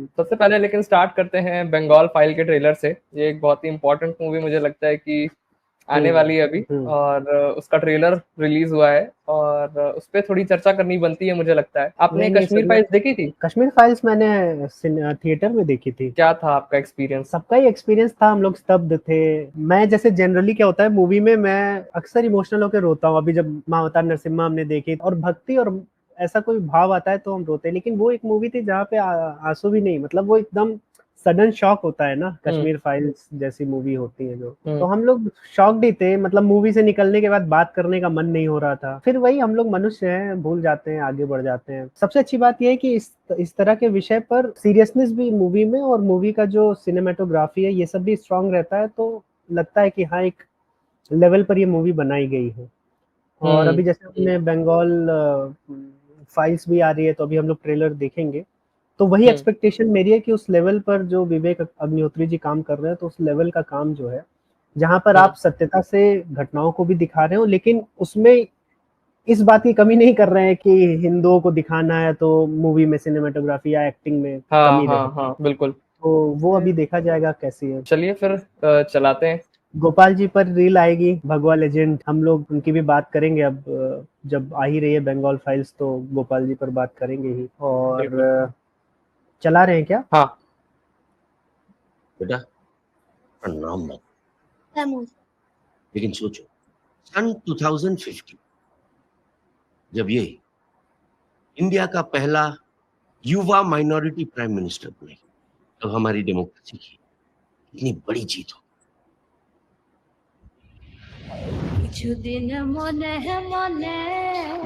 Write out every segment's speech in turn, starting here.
सबसे पहले लेकिन स्टार्ट करते हैं बंगाल फाइल के ट्रेलर से। ये एक बहुत ही इंपॉर्टेंट मूवी मुझे लगता है कि आने हम्म वाली है अभी, हम्म और उसका ट्रेलर रिलीज हुआ है और उस पे थोड़ी चर्चा करनी बनती है मुझे लगता है। आपने नहीं नहीं, कश्मीर सही है। फाइल्स देखी थी? कश्मीर फाइल्स मैंने थिएटर में देखी थी। क्या था आपका एक्सपीरियंस? सबका ही एक्सपीरियंस था, हम लोग स्तब्ध थे। मैं जैसे जनरली क्या होता है मूवी में, मैं अक्सर इमोशनल होकर रोता हूँ। अभी जब माँ अवतार नरसिम्हा हमने देखी और भक्ति और ऐसा कोई भाव आता है तो हम रोते हैं, लेकिन वो एक मूवी थी जहाँ पे आंसू भी नहीं, मतलब वो एकदम सडन शॉक होता है ना। हम्म। कश्मीर फाइल्स जैसी मूवी होती है जो, तो हम्म। हम लोग शॉक्ड ही थे। मतलब मूवी से निकलने के बाद बात करने का मन नहीं हो रहा था। फिर वही, हम लोग मनुष्य हैं, भूल जाते हैं, आगे बढ़ जाते हैं। सबसे अच्छी बात यह है कि इस तरह के विषय पर सीरियसनेस भी मूवी में, और मूवी का जो सिनेमेटोग्राफी है ये सब भी स्ट्रांग रहता है। तो लगता है कि हाँ, एक लेवल पर ये मूवी बनाई गई है। और हम्म। अभी जैसे हमने बंगाल फाइल्स भी आ रही है, तो अभी हम लोग ट्रेलर देखेंगे। तो वही हम्म। एक्सपेक्टेशन मेरी है कि उस लेवल पर जो विवेक अग्निहोत्री जी काम कर रहे हैं, तो उस लेवल का काम जो है, जहां पर हम्म। आप सत्यता से घटनाओं को भी दिखा रहे हो, लेकिन उसमें इस बात की कमी नहीं कर रहे हैं कि हिंदुओं को दिखाना है तो मूवी में सिनेमेटोग्राफी या एक्टिंग में हाँ कमी हाँ रहे। हाँ, बिल्कुल। तो वो अभी देखा जाएगा कैसी है। चलिए फिर चलाते हैं। गोपाल जी पर रील आएगी, भगवा लेजेंड, हम लोग उनकी भी बात करेंगे। अब जब आ ही रही है बंगाल फाइल्स, तो गोपाल जी पर बात करेंगे ही। और बिल्कुल। चला रहे हैं क्या? हाँ। बेटा, प्रणाम मत, लेकिन सोचो, सन 2050 जब ये इंडिया का पहला युवा माइनॉरिटी प्राइम मिनिस्टर बने, तब हमारी डेमोक्रेसी की इतनी बड़ी जीत हो।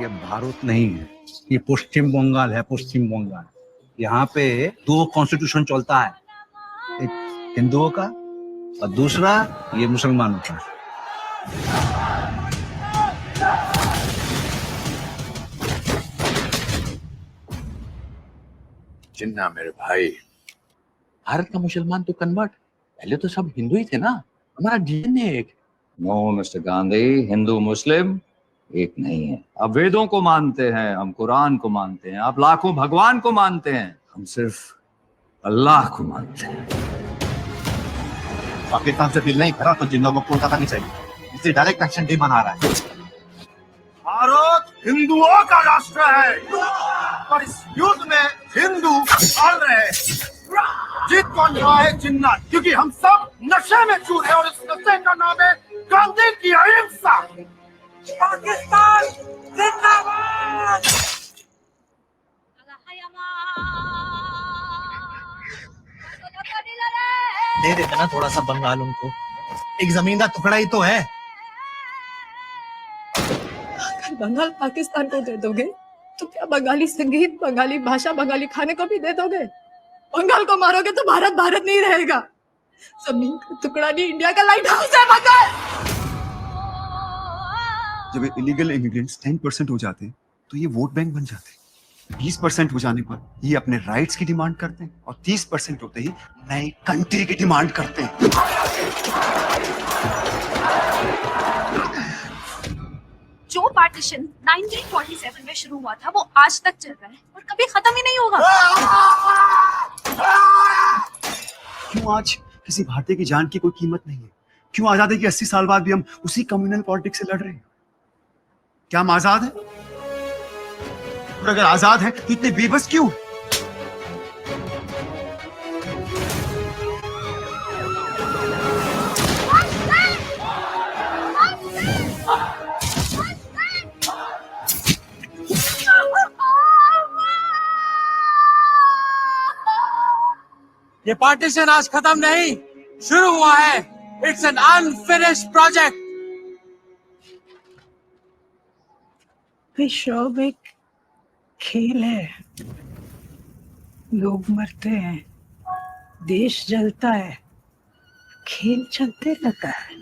ये भारत नहीं है, ये पश्चिम बंगाल है। पश्चिम बंगाल, यहाँ पे दो कॉन्स्टिट्यूशन चलता है, एक हिंदुओं का और दूसरा ये मुसलमानों का। जिन्ना मेरे भाई, भारत का मुसलमान तो कन्वर्ट, पहले तो सब हिंदू ही थे ना। हमारा डीएनए एक। नो मिस्टर गांधी, हिंदू मुस्लिम एक नहीं है। आप वेदों को मानते हैं, हम कुरान को मानते हैं। आप लाखों भगवान को मानते हैं, हम सिर्फ अल्लाह को मानते हैं। पाकिस्तान से दिल नहीं भरा तो जिन्ना को कोलकाता नहीं चाहिए, इसलिए डायरेक्ट एक्शन डे मना रहा है। भारत हिंदुओं का राष्ट्र है, पर इस युद्ध में हिंदू हार रहे हैं। जीत कौन रहा है? जिन्ना, क्योंकि हम सब नशे में चूर है और इस नशे का नाम है गांधी की अहिंसा। पाकिस्तान जिंदाबाद। दे देते ना थोड़ा सा बंगाल उनको, एक जमीन का टुकड़ा ही तो है। अगर बंगाल पाकिस्तान को दे दोगे तो क्या बंगाली संगीत, बंगाली भाषा, बंगाली खाने को भी दे दोगे? बंगाल को मारोगे तो भारत भारत नहीं रहेगा। जमीन का टुकड़ा नहीं, इंडिया का लाइट हाउस है बंगाल। जब इलीगल इमिग्रेंट्स 10% हो जाते हैं तो ये वोट बैंक बन जाते हैं। 20% हो जाने पर ये अपने राइट्स की डिमांड करते हैं, और 30% होते ही नई कंट्री की डिमांड करते हैं। जो पार्टीशन 1947 में शुरू हुआ था वो आज तक चल रहा है और कभी खत्म ही नहीं होगा। क्यों आज किसी भारतीय की जान की कोई कीमत नहीं है? क्यों आजादी के 80 साल बाद भी हम उसी कम्युनल पॉलिटिक्स से लड़ रहे हैं? क्या हम आजाद हैं? और अगर आजाद हैं तो इतने बेबस क्यों? ये पार्टीशन आज खत्म नहीं, शुरू हुआ है। It's an unfinished project. विश्व एक खेल है, लोग मरते हैं, देश जलता है, खेल चलते रहता है।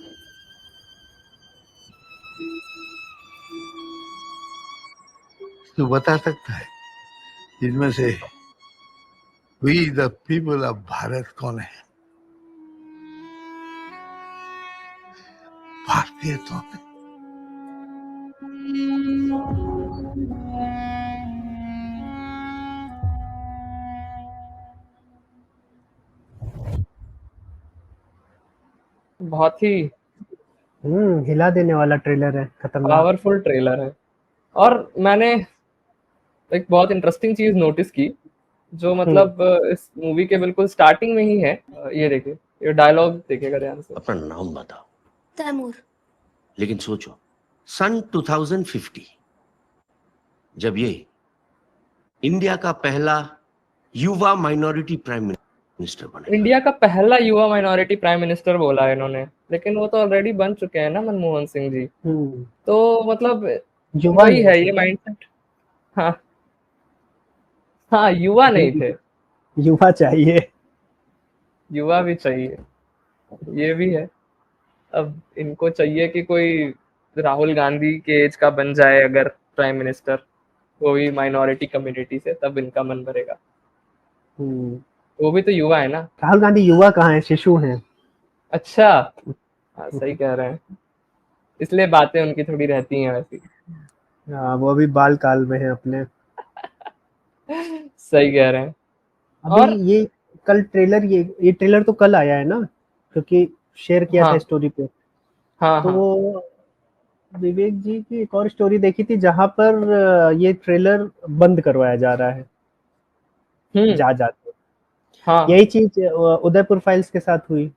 तू बता सकता है इनमें से we the people of Bharat कौन है? भारतीय तो है। बहुत ही हिला देने वाला ट्रेलर है, खतरनाक। पावरफुल ट्रेलर है। और मैंने एक बहुत इंटरेस्टिंग चीज नोटिस की, जो मतलब इस मूवी के बिल्कुल स्टार्टिंग में ही है। ये देखिए, ये डायलॉग देखिएगा ध्यान से। अपना नाम बताओ। तैमूर। लेकिन सोचो, सन 2050 जब ये इंडिया का पहला युवा माइनॉरिटी प्राइम मिनिस्टर बने। इंडिया का पहला युवा माइनॉरिटी प्राइम मिनिस्टर बोला है इन्होंने, लेकिन वो तो ऑलरेडी बन चुके हैं ना, मनमोहन सिंह जी। तो मतलब युवा वही नहीं है थे। ये माइंडसेट। हाँ हाँ, युवा नहीं थे, युवा चाहिए। युवा भी चाहिए, ये भी है। अब इनको चाहिए कि कोई राहुल गांधी के एज का बन जाए अगर प्राइम मिनिस्टर, वो भी माइनॉरिटी कम्युनिटी से, तब इनका मन भरेगा। वो भी तो युवा है ना। राहुल गांधी युवा कहाँ है, शिशु हैं। अच्छा, हाँ सही कह रहे हैं, इसलिए बातें उनकी थोड़ी रहती हैं वैसी। हाँ, वो अभी बाल काल में है अपने। सही कह रहे हैं। अभी और ये कल ट्रेलर, ये ट्रेलर तो कल आया है ना, क्योंकि शेयर किया था हाँ स्टोरी पे। हाँ तो हाँ वो विवेक जी की एक और स्टोरी देखी थी जहां पर ये ट्रेलर बंद करवाया जा रहा है जा जाके। हाँ यही चीज उदयपुर फाइल्स के साथ हुई।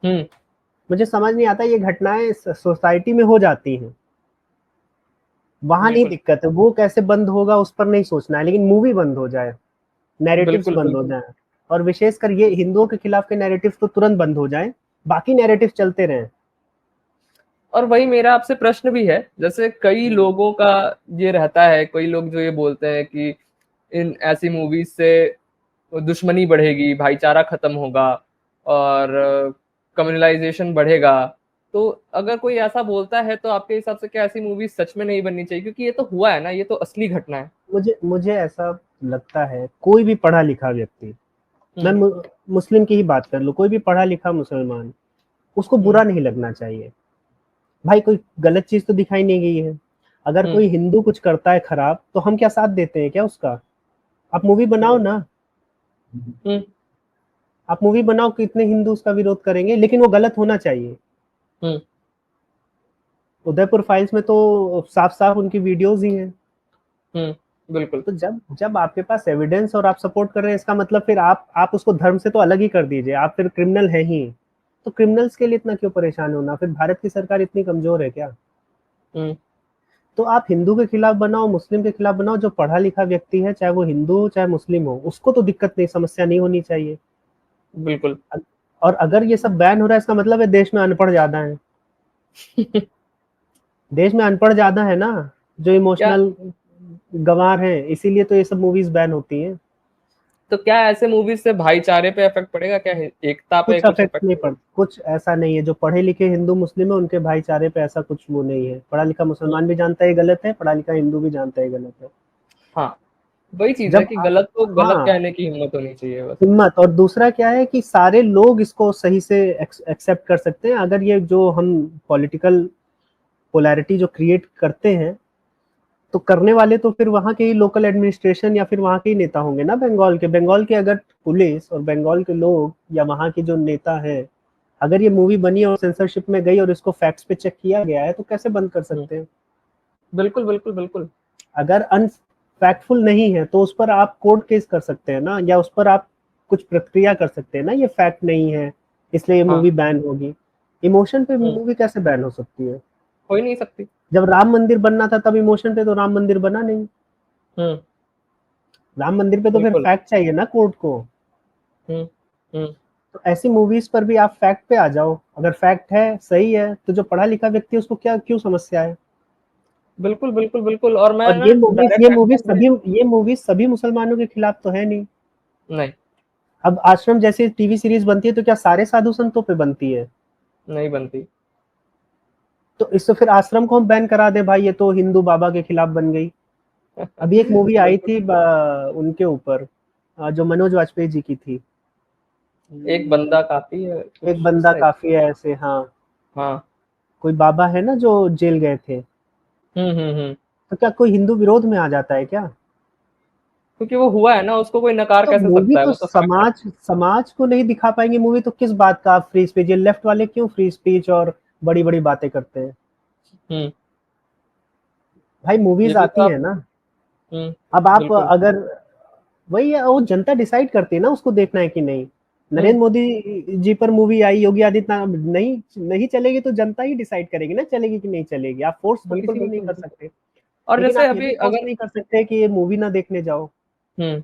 हम्म मुझे समझ नहीं आता, ये घटनाएं सोसाइटी में हो जाती हैं, वहां नहीं बिल्कुल दिक्कत है, वो कैसे बंद होगा उस पर नहीं सोचना है, लेकिन मूवी बंद हो जाए, नैरेटिव्स बिल्कुल बंद हो बिल्कुल। जाए, और विशेषकर ये हिंदुओं के खिलाफ के नैरेटिव्स तो तुरंत बंद हो जाए, बाकी नैरेटिव चलते रहें। और वही मेरा आपसे प्रश्न भी है, जैसे कई लोगों का ये रहता है, कई लोग जो ये बोलते हैं कि इन ऐसी मूवीज से दुश्मनी बढ़ेगी, भाईचारा खत्म होगा और कम्युनलाइजेशन बढ़ेगा। तो अगर कोई ऐसा बोलता है तो आपके हिसाब से क्या ऐसी मूवीज सच में नहीं बननी चाहिए? क्योंकि ये तो हुआ है ना, ये तो असली घटना है। मुझे ऐसा लगता है, कोई भी पढ़ा लिखा व्यक्ति, मैं हम्म मुस्लिम की ही बात कर लूं, कोई भी पढ़ा लिखा मुसलमान, उसको बुरा नहीं लगना चाहिए। भाई कोई गलत चीज तो दिखाई नहीं गई है। अगर हम्म कोई हिंदू कुछ करता है खराब, तो हम क्या साथ देते हैं क्या उसका? आप मूवी बनाओ ना, हम्म आप मूवी बनाओ, कितने हिंदू उसका विरोध करेंगे, लेकिन वो गलत होना चाहिए। हम्म उदयपुर फाइल्स में तो साफ साफ उनकी वीडियोस ही हैं। बिल्कुल। तो जब जब आपके पास एविडेंस और आप सपोर्ट कर रहे हैं, इसका मतलब फिर आप उसको धर्म से तो अलग ही कर दीजिए, आप फिर क्रिमिनल है ही। तो क्रिमिनल्स के लिए इतना क्यों परेशान होना? फिर भारत की सरकार इतनी कमजोर है क्या? तो आप हिंदू के खिलाफ बनाओ, मुस्लिम के खिलाफ बनाओ, जो पढ़ा लिखा व्यक्ति है, चाहे वो हिंदू हो चाहे मुस्लिम हो, उसको तो दिक्कत नहीं, समस्या नहीं होनी चाहिए। बिल्कुल। और अगर ये सब बैन हो रहा है, इसका मतलब है देश में अनपढ़ ज्यादा है। देश में अनपढ़ ज्यादा है ना, जो क्या इमोशनल गंवार हैं, इसीलिए तो ये सब मूवीज बैन होती हैं। तो क्या ऐसे मूवीज से भाईचारे पे इफेक्ट पड़ेगा? क्या एकता पे कुछ कुछ अफेक्ट इफेक्ट नहीं पड़ेगा? पड़ता, कुछ ऐसा नहीं है। जो पढ़े लिखे हिंदू मुस्लिम है, उनके भाईचारे पे ऐसा कुछ वो नहीं है। पढ़ा लिखा मुसलमान भी जानता है गलत है, पढ़ा लिखा हिंदू भी जानता है गलत है। हाँ, वही चीज है जब कि गलत को गलत हाँ, कहने की हिम्मत होनी चाहिए बस। हिम्मत। और दूसरा क्या है कि सारे लोग इसको सही से एक्सेप्ट कर सकते हैं। अगर ये जो हम पॉलिटिकल पोलैरिटी जो क्रिएट करते हैं, तो करने वाले तो फिर वहाँ के ही लोकल एडमिनिस्ट्रेशन या फिर वहाँ के ही नेता होंगे ना, बंगाल के अगर पुलिस और बंगाल के लोग या वहाँ के जो नेता है, अगर ये मूवी बनी और सेंसरशिप में गई और इसको फैक्ट्स पे चेक किया गया है, तो कैसे बंद कर सकते हैं? बिल्कुल बिल्कुल बिल्कुल। अगर अनफैक्टफुल नहीं है तो उस पर आप कोर्ट केस कर सकते हैं ना, या उस पर आप कुछ प्रक्रिया कर सकते हैं ना, ये फैक्ट नहीं है इसलिए ये हाँ मूवी बैन होगी। इमोशन पे मूवी कैसे बैन हो सकती है? हो ही नहीं सकती। जब राम मंदिर बनना था तब इमोशन पे तो राम मंदिर बना नहीं। हम्म राम मंदिर पे तो फिर बिल्कुल। फैक्ट चाहिए ना कोर्ट को। हम्म तो ऐसी मूवीज पर भी आप फैक्ट पे आ जाओ, अगर फैक्ट है सही है, तो जो पढ़ा लिखा व्यक्ति है उसको क्या क्यों समस्या है? बिल्कुल बिल्कुल बिल्कुल। और मैं और ना ये मूवीज डायरेक्ट ये मूवीज एक्शन में सभी ये मूवीज सभी मुसलमानों के खिलाफ तो है नहीं। नहीं, अब आश्रम जैसी टीवी सीरीज बनती है तो क्या सारे साधु संतों पे बनती है? नहीं बनती। तो इससे फिर आश्रम को हम बैन करा दे, भाई ये तो हिंदू बाबा के खिलाफ बन गई। अभी एक मूवी आई बिल्कुल। थी उनके ऊपर, जो मनोज वाजपेयी जी की थी, एक बंदा काफी है, एक कुछ इस बंदा टाइप। काफी है ऐसे। हाँ, हाँ। कोई बाबा है ना जो जेल गए थे। हम्म। तो क्या कोई हिंदू विरोध में आ जाता है क्या? क्योंकि वो हुआ है ना, उसको कोई नकार तो कैसे मूवी सकता है, तो वो तो फैक्ट है। समाज को नहीं दिखा पाएंगे मूवी, तो किस बात का आप फ्री स्पीच, ये लेफ्ट वाले क्यों फ्री स्पीच और बड़ी बड़ी बातें करते हैं? हम्म भाई ये मूवीज भी तो आती आप। है ना, अब आप बिल्कुल। अगर वही है, वो जनता डिसाइड करती है ना उसको देखना है कि नहीं। हम्म नरेंद्र मोदी जी पर मूवी आई, योगी आदित्यनाथ, नहीं नहीं चलेगी तो जनता ही डिसाइड करेगी ना चलेगी कि नहीं चलेगी, आप फोर्स तो बिल्कुल किसी को नहीं बिल्कुल कर बिल्कुल। सकते। और लेकिन जैसे आप ये अभी भी फोर्स अगर नहीं कर सकते कि ये मूवी ना देखने जाओ। हम्म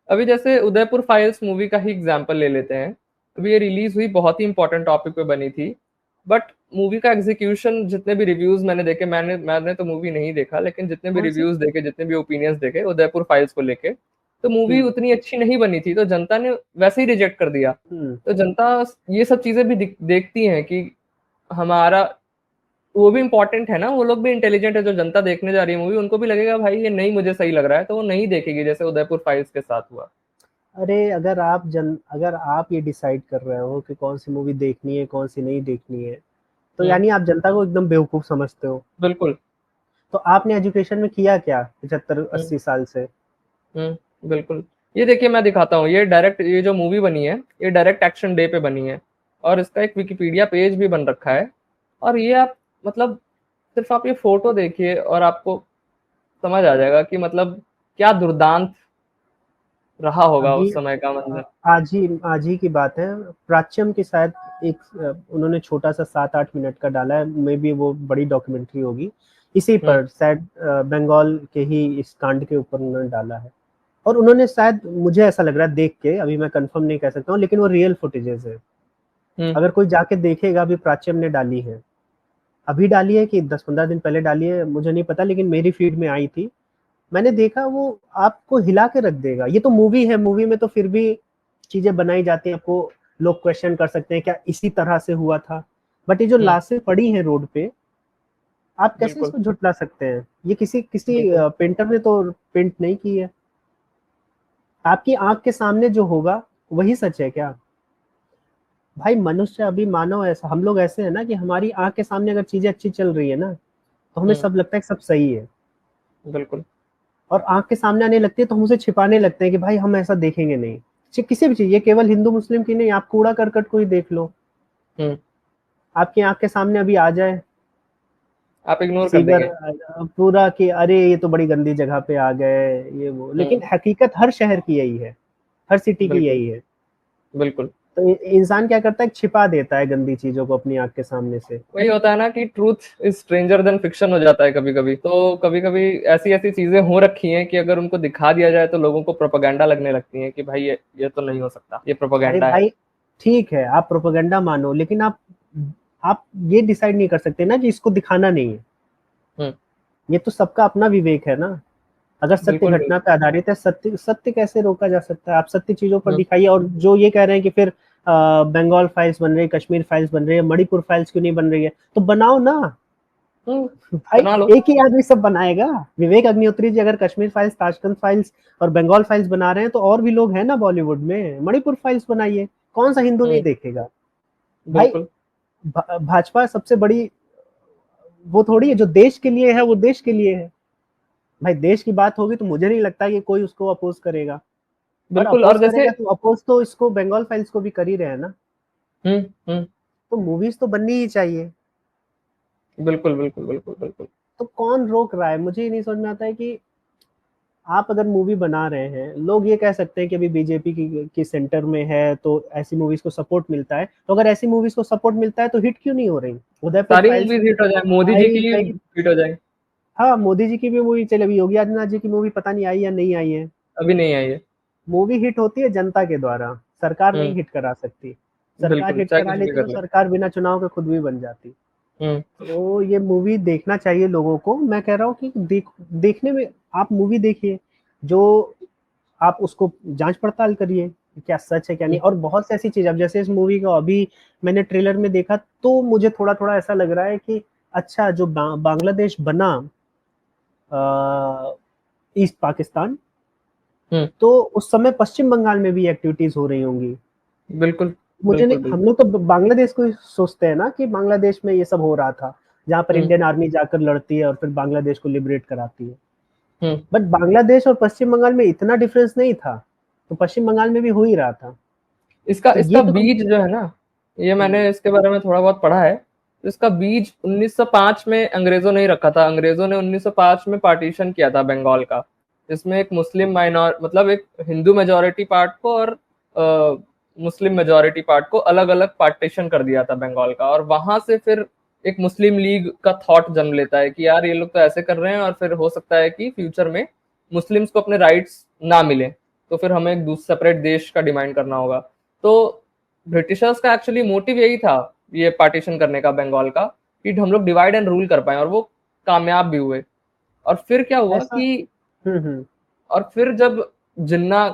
अभी जैसे उदयपुर फाइल्स मूवी का ही एग्जांपल ले लेते हैं। अभी ये रिलीज हुई, बहुत ही इंपॉर्टेंट टॉपिक पे बनी थी, बट मूवी का एग्जीक्यूशन, जितने भी रिव्यूज मैंने देखे, मैंने तो मूवी नहीं देखा, लेकिन जितने भी कौन सी? रिव्यूज देखे, जितने भी ओपिनियंस देखे उदयपुर फाइल्स को लेके, तो मूवी हम्म उतनी अच्छी नहीं बनी थी, तो जनता ने वैसे ही रिजेक्ट कर दिया। हम्म तो जनता ये सब चीजें भी देखती हैं कि हमारा, वो भी इम्पोर्टेंट है ना, वो लोग भी इंटेलिजेंट है, जो जनता देखने जा रही है मूवी, उनको भी लगेगा भाई ये नहीं मुझे सही लग रहा है, तो वो नहीं देखेगी, जैसे उदयपुर फाइल्स के साथ हुआ। अरे अगर आप ये डिसाइड कर रहे हो कि कौन सी मूवी देखनी है कौन सी नहीं देखनी है, तो हम्म यानी आप जनता को एकदम बेवकूफ समझते हो। बिल्कुल। तो आपने एजुकेशन में किया क्या 75-80 साल से? बिल्कुल। ये देखिए मैं दिखाता हूँ, ये डायरेक्ट, ये जो मूवी बनी है, ये डायरेक्ट एक्शन डे पे बनी है, और इसका एक विकिपीडिया पेज भी बन रखा है। और ये आप, मतलब सिर्फ आप ये फोटो देखिए और आपको समझ आ जाएगा कि मतलब क्या दुर्दांत रहा होगा अभी उस समय का मंजर। आज ही की बात है, प्राच्यम के साथ एक उन्होंने छोटा सा 7-8 मिनट का डाला है, मे बी वो बड़ी डॉक्यूमेंट्री होगी, इसी हम्म पर शायद बंगाल के ही इस कांड के ऊपर उन्होंने डाला है। और उन्होंने शायद, मुझे ऐसा लग रहा है देख के, अभी मैं कंफर्म नहीं कह सकता हूँ, लेकिन वो रियल फुटेजेस है। हम्म अगर कोई जाके देखेगा, अभी प्राच्यम ने डाली है, अभी डाली है कि 10-15 दिन पहले डाली है मुझे नहीं पता, लेकिन मेरी फीड में आई थी, मैंने देखा, वो आपको हिला के रख देगा। ये तो मूवी है, मूवी में तो फिर भी चीजें बनाई जाती हैं, आपको लोग क्वेश्चन कर सकते हैं क्या इसी तरह से हुआ था, बट ये जो हम्म लाशें पड़ी हैं रोड पे, आप कैसे बिल्कुल इसको झुटला सकते हैं? ये किसी किसी बिल्कुल। पेंटर ने तो पेंट नहीं की है। आपकी आंख के सामने जो होगा वही सच है क्या? भाई मनुष्य, अभी मानव ऐसा, हम लोग ऐसे हैं ना कि हमारी आंख के सामने अगर चीजें अच्छी चल रही है ना, तो हमें सब लगता है कि सब सही है, बिल्कुल। और आंख के सामने आने लगती है तो हम उसे छिपाने लगते हैं कि भाई हम ऐसा देखेंगे नहीं। किसी भी चीज, ये केवल हिंदू मुस्लिम की नहीं, आप कूड़ा करकट को ही देख लो, हम्म आपकी आंख के सामने अभी आ जाए आप इग्नोर कर सीवर देंगे। पूरा कि अरे ये तो बड़ी गंदी जगह पे आ गए ये वो, लेकिन हम्म हकीकत हर शहर की यही है, हर सिटी की बिल्कुल यही है। बिल्कुल। तो इंसान क्या करता है, छिपा देता है गंदी चीजों को अपनी आंख के सामने से। वही होता है ना कि truth is stranger then fiction हो जाता है कभी कभी, तो कभी कभी ऐसी ऐसी चीजें हो रखी हैं कि अगर उनको दिखा दिया जाए तो लोगों को प्रोपेगेंडा लगने लगती है कि भाई ये तो नहीं हो सकता, ये अरे प्रोपेगेंडा है। भाई ठीक है, आप प्रोपेगेंडा मानो, लेकिन आप ये डिसाइड नहीं कर सकते ना कि इसको दिखाना नहीं है। हम्म ये तो सबका अपना विवेक है ना। अगर सत्य बिल्कुल घटना बिल्कुल। पे आधारित है, सत्य सत्य कैसे रोका जा सकता है? आप सत्य चीजों पर हम्म दिखाइए। और जो ये कह रहे हैं कि फिर बंगाल फाइल्स बन रही है, कश्मीर फाइल्स बन रही है, मणिपुर फाइल्स क्यों नहीं बन रही है, तो बनाओ ना भाई। बना लो। एक ही आदमी सब बनाएगा। विवेक अग्निहोत्री जी अगर कश्मीर फाइल्स, ताशकंद फाइल्स और बंगाल फाइल्स बना रहे हैं, तो और भी लोग हैं ना बॉलीवुड में, मणिपुर फाइल्स बनाइए, कौन सा हिंदू नहीं हम्म देखेगा? भाई बिल्कुल भाजपा सबसे बड़ी, वो थोड़ी है जो देश के लिए है, वो देश के लिए है। भाई देश की बात होगी तो मुझे नहीं लगता कि कोई उसको अपोज करेगा, और बिल्कुल। अपोज और जैसे करेगा तो अपोज तो इसको बंगाल फाइल्स को भी कर ही रहे हैं ना। हम्म तो मूवीज तो बननी ही चाहिए, बिल्कुल बिल्कुल बिल्कुल बिल्कुल। तो कौन रोक रहा है? मुझे ये नहीं समझ में आता है कि आप अगर मूवी बना रहे हैं, लोग ये कह सकते हैं कि अभी बीजेपी की सेंटर में है तो ऐसी मूवीज को सपोर्ट मिलता है, तो अगर ऐसी मूवीज को सपोर्ट मिलता है तो हिट क्यों नहीं हो रही? उदयपुर सारी फाइल्स मूवीज हिट हो जाए, मोदी जी आई की गई। हिट हो जाए। हाँ मोदी जी की भी मूवी चले, अभी योगी आदित्यनाथ जी की मूवी पता नहीं आई या नहीं आई है। अभी नहीं आई है। मूवी हिट होती है जनता के द्वारा, सरकार नहीं हम्म हिट करा सकती। सरकार बिल्कुल, हिट चाहे करा कुछ भी लेती कर तो ले। सरकार बिना चुनाव के खुद भी बन जाती। हम्म तो ये मूवी देखना चाहिए लोगों को। मैं कह रहा हूँ कि देखने में, आप मूवी देखिए, जो आप उसको जांच पड़ताल करिए कि क्या सच है क्या नहीं। और बहुत सी ऐसी चीज, अब जैसे इस मूवी का अभी मैंने ट्रेलर में देखा, तो मुझे थोड़ा थोड़ा ऐसा लग रहा है कि अच्छा जो बांग्लादेश बना ईस्ट पाकिस्तान, हम्म तो उस समय पश्चिम बंगाल में भी एक्टिविटीज हो रही होंगी। बिल्कुल मुझे नहीं, बिल्कुल हम बिल्कुल। लोग तो बांग्लादेश को ही सोचते हैं ना कि बांग्लादेश में ये सब हो रहा था, जहाँ पर हम्म इंडियन आर्मी जाकर लड़ती है और फिर बांग्लादेश को लिबरेट कराती है। बट बांग्लादेश और पश्चिम बंगाल में इतना डिफरेंस नहीं था, तो पश्चिम बंगाल में भी हो ही रहा था। इसका तो इसका ये तो बीज जो है ना, ये मैंने इसके बारे में थोड़ा बहुत पढ़ा है। तो इसका बीज 1905 में अंग्रेजों ने ही रखा था। अंग्रेजों ने 1905 में पार्टीशन किया था बंगाल का, जिसमें एक मुस्लिम मतलब एक हिंदू मेजोरिटी पार्ट को और मुस्लिम मेजोरिटी पार्ट को अलग अलग पार्टीशन कर दिया था बंगाल का। और वहां से फिर एक मुस्लिम लीग का थॉट जन्म लेता है कि यार ये लोग तो ऐसे कर रहे हैं और फिर हो सकता है कि फ्यूचर में मुस्लिम्स को अपने राइट्स ना मिले, तो फिर हमें एक सेपरेट देश का डिमांड करना होगा। तो ब्रिटिशर्स का एक्चुअली मोटिव यही था ये पार्टीशन करने का बंगाल का, कि हम लोग डिवाइड एंड रूल कर पाए, और वो कामयाब भी हुए। और फिर क्या हुआ कि और फिर जब जिन्ना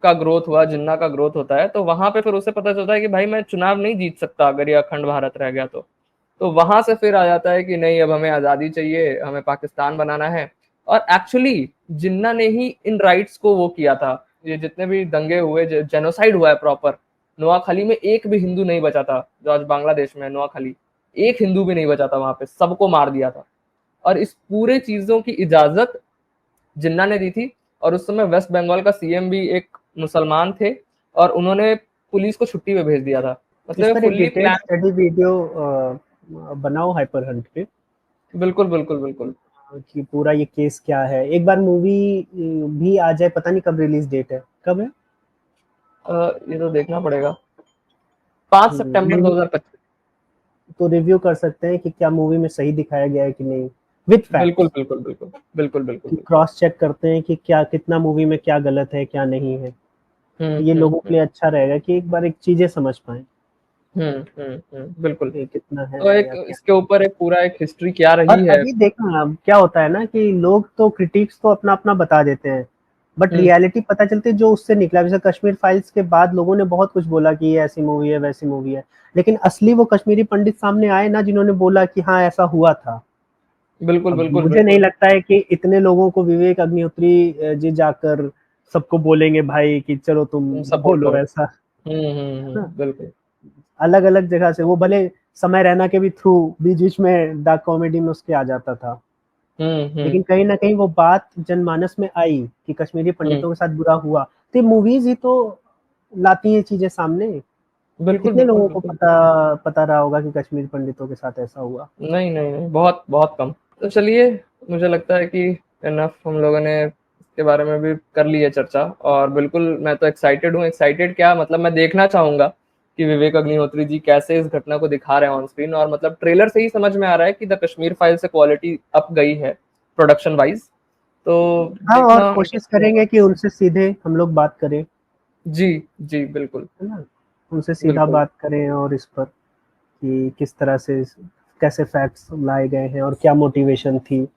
का ग्रोथ हुआ, जिन्ना का ग्रोथ होता है, तो वहां पे फिर उसे पता चलता है कि भाई मैं चुनाव नहीं जीत सकता अगर ये अखंड भारत रह गया तो वहां से फिर आ जाता है कि नहीं, अब हमें आजादी चाहिए, हमें पाकिस्तान बनाना है। और एक्चुअली जिन्ना ने ही इन राइट्स को वो किया था। ये जितने भी दंगे हुए, जेनोसाइड हुआ है प्रॉपर, नोआखाली में एक भी हिंदू नहीं बचा था। जो आज बांग्लादेश में है नोआखाली, एक हिंदू भी नहीं बचा था वहां पे, सबको मार दिया था। और इस पूरे चीजों की इजाजत जिन्ना ने दी थी। और उस समय वेस्ट बंगाल का सीएम भी एक मुसलमान थे, और उन्होंने पुलिस को छुट्टी पे भेज दिया था। मतलब फुल्ली प्लान। स्टडी वीडियो बनाओ हाइपर हंट पे। बिल्कुल बिल्कुल बिल्कुल, कि पूरा ये केस क्या है। एक बार मूवी भी आ जाए, पता नहीं कब रिलीज डेट है, कब है? ये तो देखना पड़ेगा, 5 सितंबर 2025। तो रिव्यू कर सकते हैं कि क्या मूवी में सही दिखाया गया है कि नहीं, विद फैक्ट। बिल्कुल बिल्कुल बिल्कुल बिल्कुल बिल्कुल क्रॉस चेक करते हैं कि क्या कितना मूवी में क्या गलत है क्या नहीं है। ये लोगों के लिए अच्छा रहेगा कि एक बार एक चीजें समझ पाए बिल्कुल। कितना है तो एक इसके ऊपर एक पूरा एक हिस्ट्री क्या रही और है। अभी देखना क्या होता है ना कि लोग तो क्रिटिक्स तो अपना अपना बता देते हैं, बट रियलिटी पता चलती है जो उससे निकला। जैसे कश्मीर फाइल्स के बाद लोगों ने बहुत कुछ बोला कि ये ऐसी मूवी है वैसी मूवी है, लेकिन असली वो कश्मीरी पंडित सामने आए ना, जिन्होंने बोला कि हाँ ऐसा हुआ था। बिल्कुल बिल्कुल। मुझे नहीं लगता है कि इतने लोगों को विवेक अग्निहोत्री जी जाकर सबको बोलेंगे भाई कि चलो तुम बोलो ऐसा। बिल्कुल। अलग अलग जगह से वो भले समय रैना के भी थ्रू बीच बीच में डार्क कॉमेडी में उसके आ जाता था, लेकिन कहीं ना कहीं वो बात जनमानस में आई कि कश्मीरी पंडितों के साथ बुरा हुआ। तो मूवीज ही तो लाती हैं चीजें सामने। कितने लोगों को पता रहा होगा कि कश्मीरी पंडितों के साथ ऐसा हुआ? नहीं नहीं नहीं, बहुत बहुत कम। तो चलिए, मुझे लगता है कि इनफ हम लोगों ने इसके बारे में भी कर ली है चर्चा। और बिल्कुल मैं तो एक्साइटेड हूँ। एक्साइटेड क्या, मतलब मैं देखना चाहूंगा कि विवेक अग्निहोत्री जी कैसे इस घटना को दिखा रहे हैं ऑन स्क्रीन। और मतलब ट्रेलर से ही समझ में आ रहा है कि द कश्मीर फाइल से क्वालिटी अप गई है प्रोडक्शन वाइज। तो हाँ, और कोशिश करेंगे कि उनसे सीधे हम लोग बात करें। जी जी बिल्कुल, है ना, उनसे सीधा बात करें और इस पर कि किस तरह से कैसे फैक्ट्स लाए गए हैं और क्या मोटिवेशन थी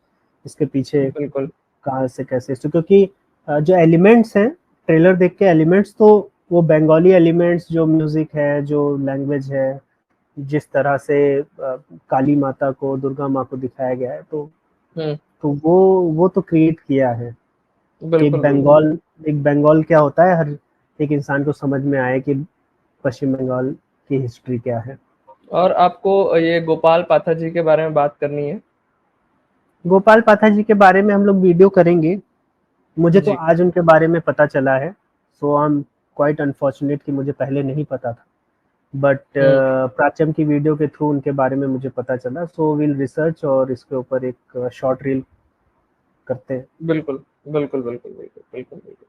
इसके पीछे, बिल्कुल कहाँ से कैसे। क्योंकि जो एलिमेंट्स हैं ट्रेलर देख के, एलिमेंट्स तो वो बंगाली एलिमेंट्स, जो म्यूजिक है, जो लैंग्वेज है, जिस तरह से काली माता को, दुर्गा माँ को दिखाया गया है, तो वो तो क्रिएट किया है। एक बंगाल क्या होता है, हर एक इंसान को समझ में आए कि पश्चिम बंगाल की हिस्ट्री क्या है। और आपको ये गोपाल पाठक जी के बारे में बात करनी है। गोपाल पाठक जी के बारे में हम लोग वीडियो करेंगे। मुझे तो आज उनके बारे में पता चला है, सो आई एम क्वाइट अनफॉर्चुनेट कि मुझे पहले नहीं पता था, बट प्राचम की वीडियो के थ्रू उनके बारे में मुझे पता चला। सो विल रिसर्च और इसके ऊपर एक शॉर्ट रील करते हैं। बिल्कुल बिल्कुल बिल्कुल बिल्कुल बिल्कुल बिल्कुल।